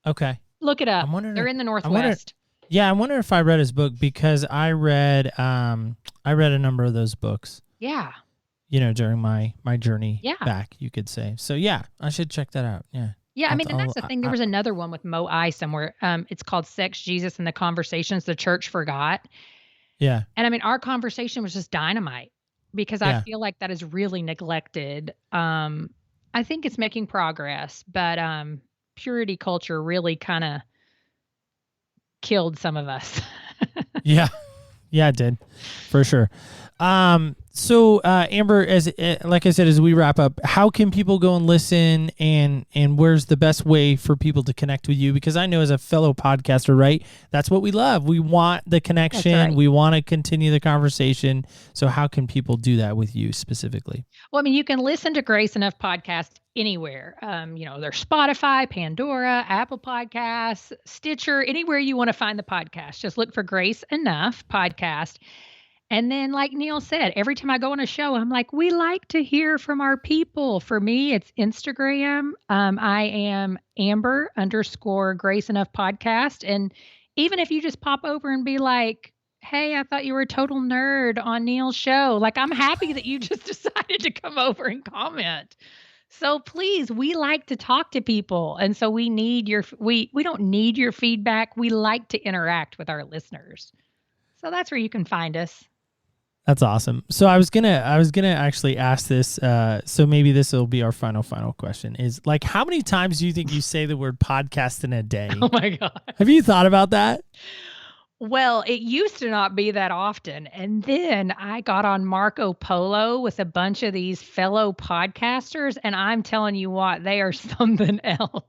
Okay. Look it up. They're in the Northwest. I wonder if I read his book, because I read a number of those books. Yeah. During my journey back, you could say. So yeah, I should check that out. Yeah. Yeah, I mean, and that's the thing. There was another one with Mo I somewhere. It's called Sex, Jesus, and the Conversations the Church Forgot. Yeah. And I mean, our conversation was just dynamite because I feel like that is really neglected. I think it's making progress, but purity culture really kind of killed some of us. Yeah, it did, for sure. So, Amber, as like I said, as we wrap up, how can people go and listen, and where's the best way for people to connect with you? Because I know as a fellow podcaster, right, that's what we love. We want the connection. That's right. We want to continue the conversation. So how can people do that with you specifically? Well, I mean, you can listen to Grace Enough podcast anywhere. There's Spotify, Pandora, Apple Podcasts, Stitcher, anywhere you want to find the podcast. Just look for Grace Enough podcast. And then, like Neil said, every time I go on a show, I'm like, we like to hear from our people. For me, it's Instagram. I am Amber_Grace Enough podcast. And even if you just pop over and be like, hey, I thought you were a total nerd on Neil's show, like, I'm happy that you just decided to come over and comment. So please, we like to talk to people. And so we need we don't need your feedback. We like to interact with our listeners. So that's where you can find us. That's awesome. So I was gonna actually ask this. So maybe this will be our final question. Is like, how many times do you think you say the word podcast in a day? Oh my God. Have you thought about that? Well, it used to not be that often. And then I got on Marco Polo with a bunch of these fellow podcasters. And I'm telling you what, they are something else.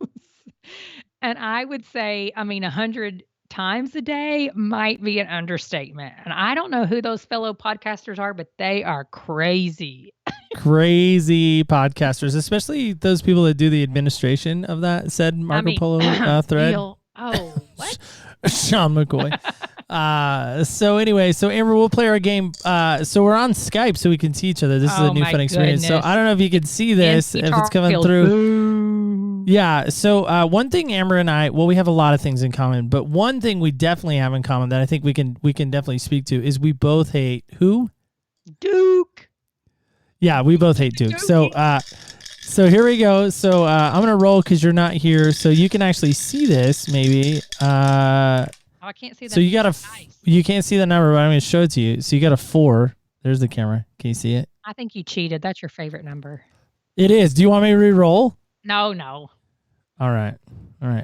And I would say, 100 times a day might be an understatement. And I don't know who those fellow podcasters are, but they are crazy. Crazy podcasters, especially those people that do the administration of that said Marco Polo thread. What? Sean McCoy. So anyway, Amber, we'll play our game. So we're on Skype so we can see each other. This is a new fun experience. Goodness. So I don't know if you can see this, if it's coming through. Boo. Yeah. So one thing Amber and I, well, we have a lot of things in common, but one thing we definitely have in common that I think we can definitely speak to is we both hate who? Duke. Yeah, we both hate Duke. So here we go. So I'm gonna roll because you're not here, so you can actually see this maybe. I can't see that. So you can't see the number, but I'm gonna show it to you. So you got a 4. There's the camera. Can you see it? I think you cheated. That's your favorite number. It is. Do you want me to re-roll? No. All right.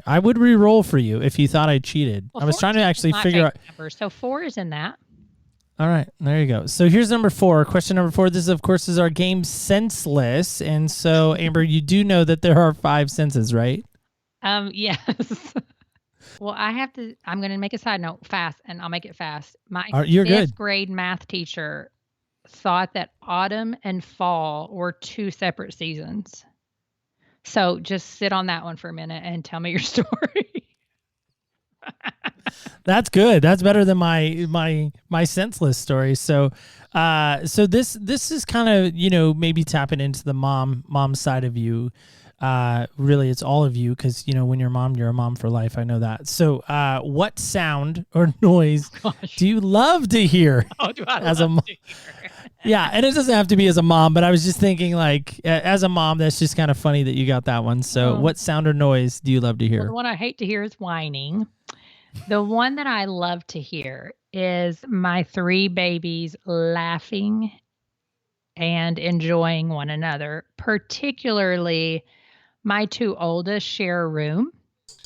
I would re-roll for you if you thought I cheated. Well, I was trying to actually figure out. Number, so 4 is in that. All right, there you go. So here's number 4. Question number 4. This, of course, is our game Senseless. And so, Amber, you do know that there are 5 senses, right? Yes. Well, I'm going to make a side note fast, and I'll make it fast. My You're 5th good. grade math teacher thought that autumn and fall were 2 separate seasons. So just sit on that one for a minute and tell me your story. That's good. That's better than my senseless story. So this is kind of, maybe tapping into the mom side of you. Really, it's all of you because, when you're a mom for life. I know that. So what sound or noise do you love to hear? Oh, do I as a love to hear? Yeah, and it doesn't have to be as a mom, but I was just thinking, like, as a mom, that's just kind of funny that you got that one. So what sound or noise do you love to hear? Well, the one I hate to hear is whining. The one that I love to hear is my 3 babies laughing and enjoying one another. Particularly, my 2 oldest share a room.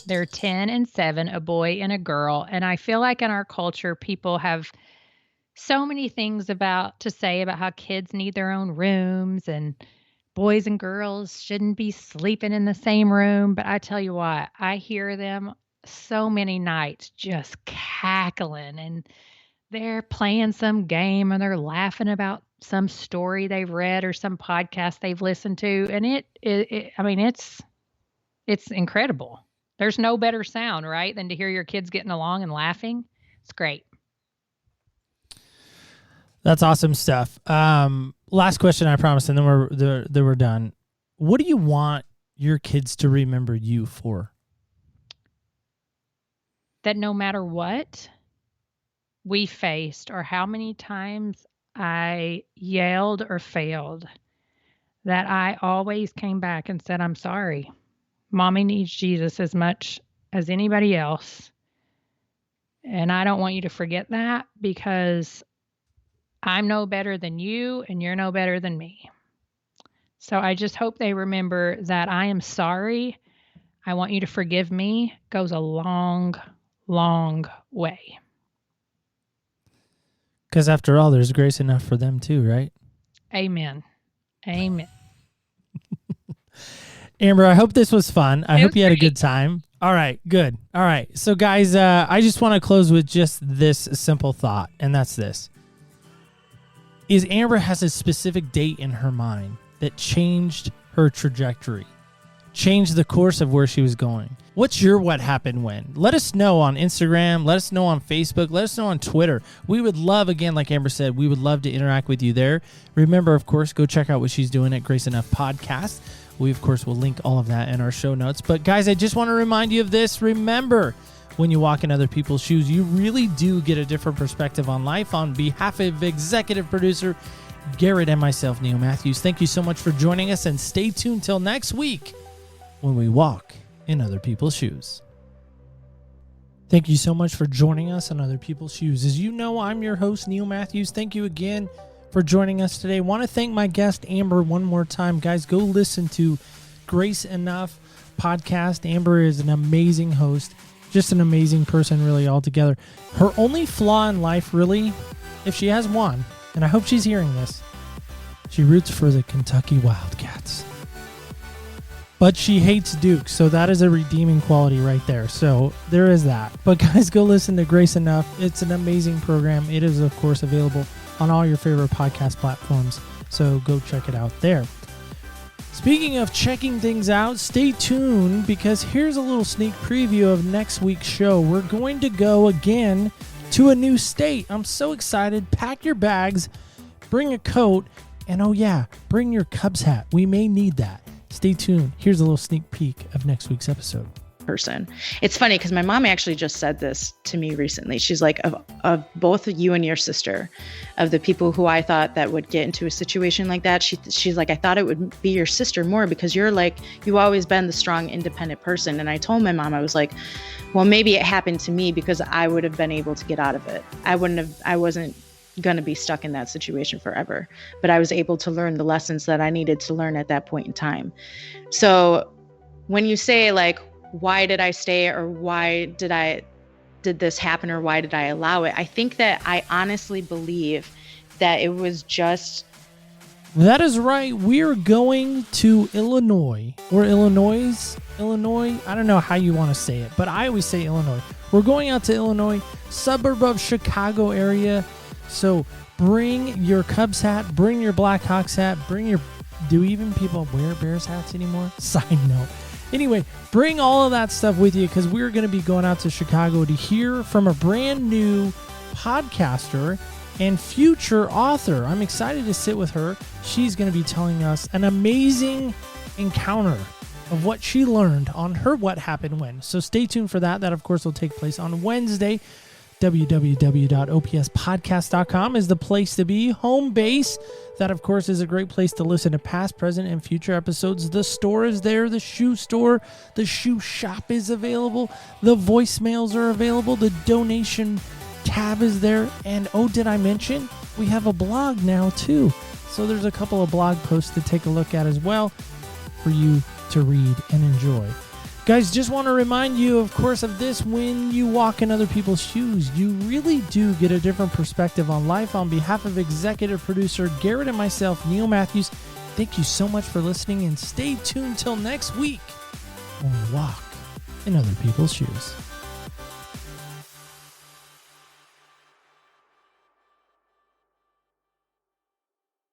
They're 10 and 7, a boy and a girl. And I feel like in our culture, people have so many things to say about how kids need their own rooms and boys and girls shouldn't be sleeping in the same room. But I tell you what, I hear them so many nights just cackling, and they're playing some game, and they're laughing about some story they've read or some podcast they've listened to. And it's incredible. There's no better sound, right, than to hear your kids getting along and laughing. It's great. That's awesome stuff. Last question, I promise, and then we're done. What do you want your kids to remember you for? That no matter what we faced or how many times I yelled or failed, that I always came back and said, I'm sorry. Mommy needs Jesus as much as anybody else. And I don't want you to forget that, because I'm no better than you and you're no better than me. So I just hope they remember that I am sorry. I want you to forgive me. Goes a long, long way. Because after all, there's grace enough for them too, right? Amen. Amen. Amber, I hope this was fun. I It hope was you had a great. good time. All right, good. All right. So, guys, I just want to close with just this simple thought, and that's this. Is Amber has a specific date in her mind that changed her trajectory, changed the course of where she was going. What's your what happened when? Let us know on Instagram. Let us know on Facebook. Let us know on Twitter. We would love, again, like Amber said, we would love to interact with you there. Remember, of course, go check out what she's doing at Grace Enough Podcast. We, of course, will link all of that in our show notes. But, guys, I just want to remind you of this. Remember, when you walk in other people's shoes, you really do get a different perspective on life. On behalf of executive producer Garrett and myself, Neil Matthews, thank you so much for joining us, and stay tuned till next week when we walk in other people's shoes. Thank you so much for joining us in Other People's Shoes. As you know, I'm your host, Neil Matthews. Thank you again for joining us today. I want to thank my guest, Amber, one more time. Guys, go listen to Grace Enough Podcast. Amber is an amazing host, just an amazing person, really, altogether. Her only flaw in life, really, if she has one, and I hope she's hearing this, she roots for the Kentucky Wildcats. But she hates Duke, so that is a redeeming quality right there. So there is that. But guys, go listen to Grace Enough. It's an amazing program. It is, of course, available on all your favorite podcast platforms. So go check it out there. Speaking of checking things out, stay tuned because here's a little sneak preview of next week's show. We're going to go again to a new state. I'm so excited. Pack your bags, bring a coat, and oh yeah, bring your Cubs hat. We may need that. Stay tuned. Here's a little sneak peek of next week's episode. Person. It's funny because my mom actually just said this to me recently. She's like, of both you and your sister, of the people who I thought that would get into a situation like that, she's like, I thought it would be your sister more because you've always been the strong, independent person. And I told my mom, I was like, well, maybe it happened to me because I would have been able to get out of it. I wasn't going to be stuck in that situation forever, but I was able to learn the lessons that I needed to learn at that point in time. So when you say like, why did I stay, or why did this happen, or why did I allow it? I think that I honestly believe that it was just... That is right. We're going to Illinois, or Illinois. I don't know how you want to say it, but I always say Illinois. We're going out to Illinois, suburb of Chicago area. So bring your Cubs hat, bring your Blackhawks hat, do even people wear Bears hats anymore? Side note. Anyway, bring all of that stuff with you because we're going to be going out to Chicago to hear from a brand new podcaster and future author. I'm excited to sit with her. She's going to be telling us an amazing encounter of what she learned on her What Happened When. So stay tuned for that. That, of course, will take place on Wednesday. www.opspodcast.com is the place to be. Home base. That, of course, is a great place to listen to past, present, and future episodes. The store is there. The shoe store. The shoe shop is available. The voicemails are available. The donation tab is there. And, oh, did I mention? We have a blog now, too. So there's a couple of blog posts to take a look at as well for you to read and enjoy. Guys, just want to remind you, of course, of this. When you walk in other people's shoes, you really do get a different perspective on life. On behalf of executive producer Garrett and myself, Neil Matthews, thank you so much for listening, and stay tuned till next week when we walk in other people's shoes.